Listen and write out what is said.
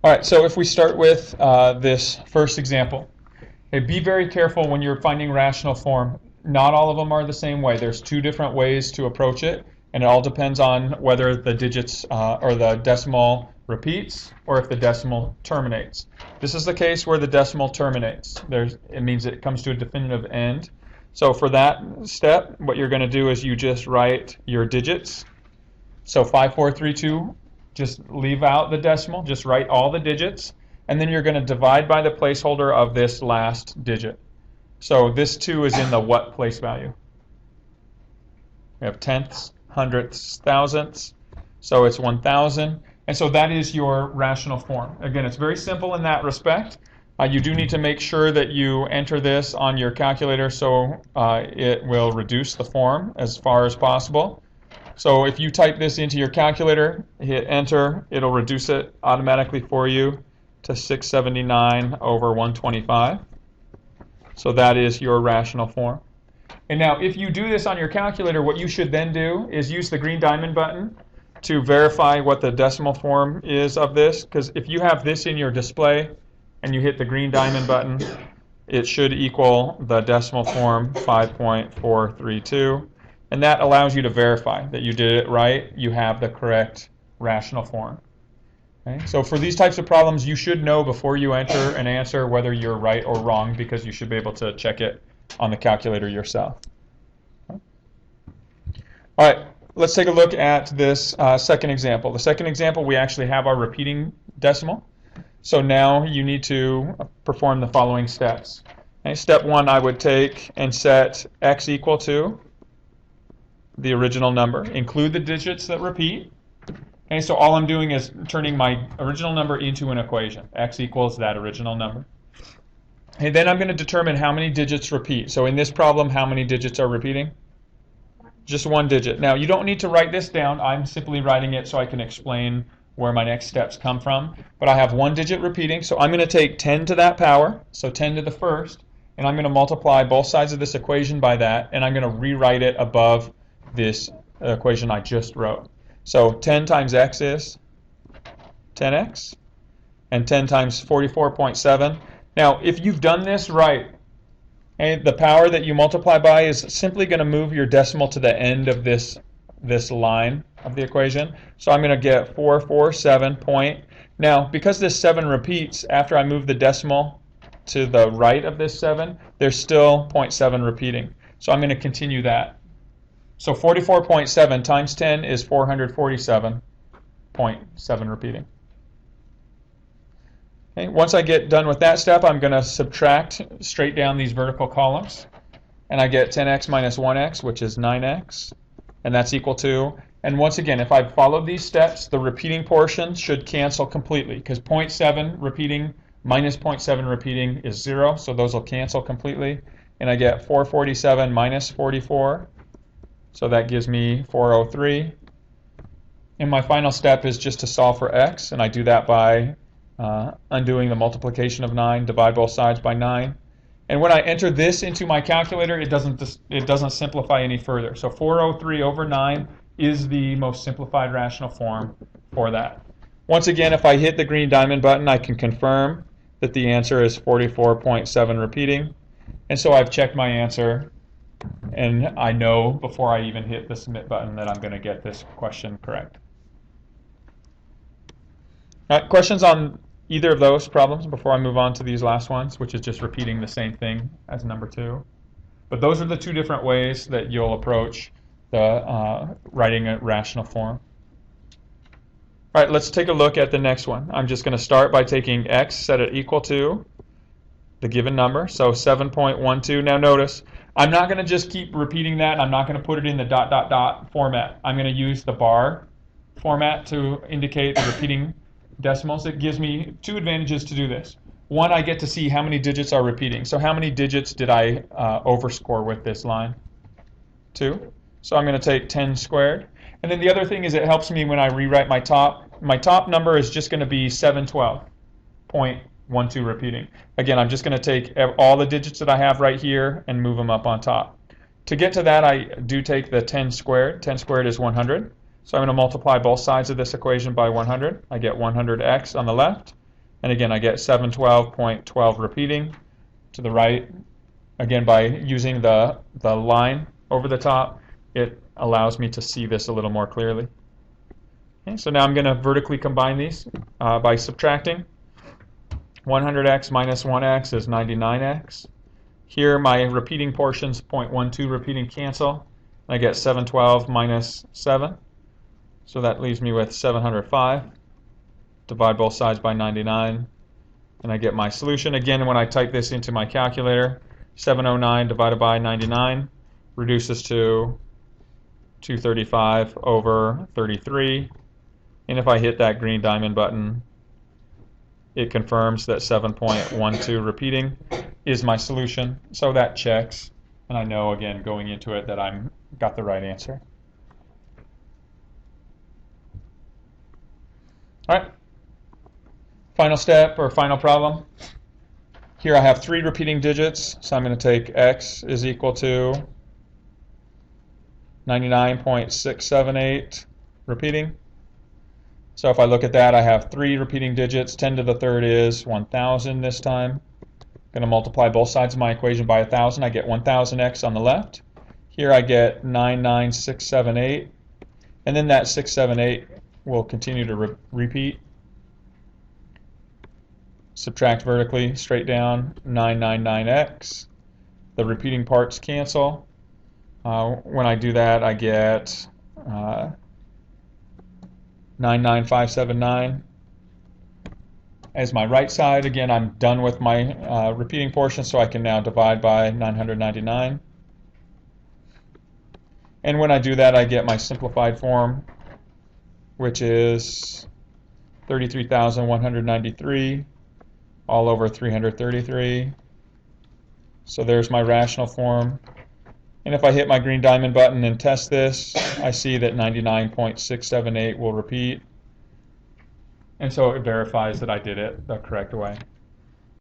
All right, so if we start with this first example, okay, be very careful when you're finding rational form. Not all of them are the same way. There's two different ways to approach it, and it all depends on whether the digits or the decimal repeats or if the decimal terminates. This is the case where the decimal terminates. It means it comes to a definitive end. So for that step, what you're going to do is you just write your digits. So 5432, just leave out the decimal, just write all the digits, and then you're going to divide by the placeholder of this last digit. So this 2 is in the what place value? We have tenths, hundredths, thousandths, so it's 1,000. And so that is your rational form. Again, it's very simple in that respect. You do need to make sure that you enter this on your calculator so it will reduce the form as far as possible. So if you type this into your calculator, hit enter, it'll reduce it automatically for you to 679 over 125. So that is your rational form. And now if you do this on your calculator, what you should then do is use the green diamond button to verify what the decimal form is of this. Because if you have this in your display and you hit the green diamond button, it should equal the decimal form 5.432. And that allows you to verify that you did it right, you have the correct rational form. Okay? So for these types of problems, you should know before you enter an answer whether you're right or wrong, because you should be able to check it on the calculator yourself. Okay? All right, let's take a look at this second example. The second example, we actually have our repeating decimal. So now you need to perform the following steps. Okay? Step 1, I would take and set x equal to the original number. Include the digits that repeat. Okay, so all I'm doing is turning my original number into an equation. X equals that original number. And then I'm going to determine how many digits repeat. So in this problem, how many digits are repeating? Just one digit. Now, you don't need to write this down. I'm simply writing it so I can explain where my next steps come from. But I have one digit repeating, so I'm going to take 10 to that power, so 10 to the first, and I'm going to multiply both sides of this equation by that, and I'm going to rewrite it above this equation I just wrote. So 10 times x is 10x, and 10 times 44.7. Now, if you've done this right, okay, the power that you multiply by is simply going to move your decimal to the end of this line of the equation. So I'm going to get 447 point. Now, because this 7 repeats, after I move the decimal to the right of this 7, there's still 0.7 repeating. So I'm going to continue that. So 44.7 times 10 is 447.7 repeating. Okay, once I get done with that step, I'm going to subtract straight down these vertical columns. And I get 10x minus 1x, which is 9x. And that's equal to, and once again, if I've followed these steps, the repeating portion should cancel completely, because 0.7 repeating minus 0.7 repeating is 0, so those will cancel completely. And I get 447 minus 44. So that gives me 403. And my final step is just to solve for x, and I do that by undoing the multiplication of 9, divide both sides by 9. And when I enter this into my calculator, it doesn't simplify any further. So 403 over 9 is the most simplified rational form for that. Once again, if I hit the green diamond button, I can confirm that the answer is 44.7 repeating. And so I've checked my answer, and I know before I even hit the submit button that I'm going to get this question correct. All right, questions on either of those problems before I move on to these last ones, which is just repeating the same thing as number 2. But those are the two different ways that you'll approach the writing a rational form. All right, let's take a look at the next one. I'm just going to start by taking x, set it equal to the given number, so 7.12. Now notice, I'm not going to just keep repeating that. I'm not going to put it in the ... format. I'm going to use the bar format to indicate the repeating decimals. It gives me two advantages to do this. One, I get to see how many digits are repeating. So how many digits did I overscore with this line? 2. So I'm going to take 10 squared. And then the other thing is it helps me when I rewrite my top. My top number is just going to be 712.12 repeating. Again, I'm just going to take all the digits that I have right here and move them up on top. To get to that, I do take the 10 squared. 10 squared is 100. So I'm going to multiply both sides of this equation by 100. I get 100x on the left. And again, I get 712.12 repeating to the right. Again, by using the line over the top, it allows me to see this a little more clearly. Okay, so now I'm going to vertically combine these by subtracting. 100x minus 1x is 99x. Here my repeating portions, 0.12 repeating, cancel. I get 712 minus 7. So that leaves me with 705. Divide both sides by 99. And I get my solution. Again, when I type this into my calculator, 709 divided by 99 reduces to 235 over 33. And if I hit that green diamond button, it confirms that 7.12 repeating is my solution. So that checks, and I know, again, going into it, that I'm got the right answer. All right. Final step or final problem. Here I have 3 repeating digits, so I'm going to take x is equal to 99.678 repeating. So if I look at that, I have 3 repeating digits. 10 to the third is 1,000 this time. I'm going to multiply both sides of my equation by 1,000. I get 1,000x on the left. Here I get 99678. And then that 678 will continue to repeat. Subtract vertically, straight down, 999x. The repeating parts cancel. When I do that, I get 99579 as my right side. Again, I'm done with my repeating portion, so I can now divide by 999. And when I do that, I get my simplified form, which is 33,193 all over 333. So there's my rational form. And if I hit my green diamond button and test this, I see that 99.678 will repeat. And so it verifies that I did it the correct way.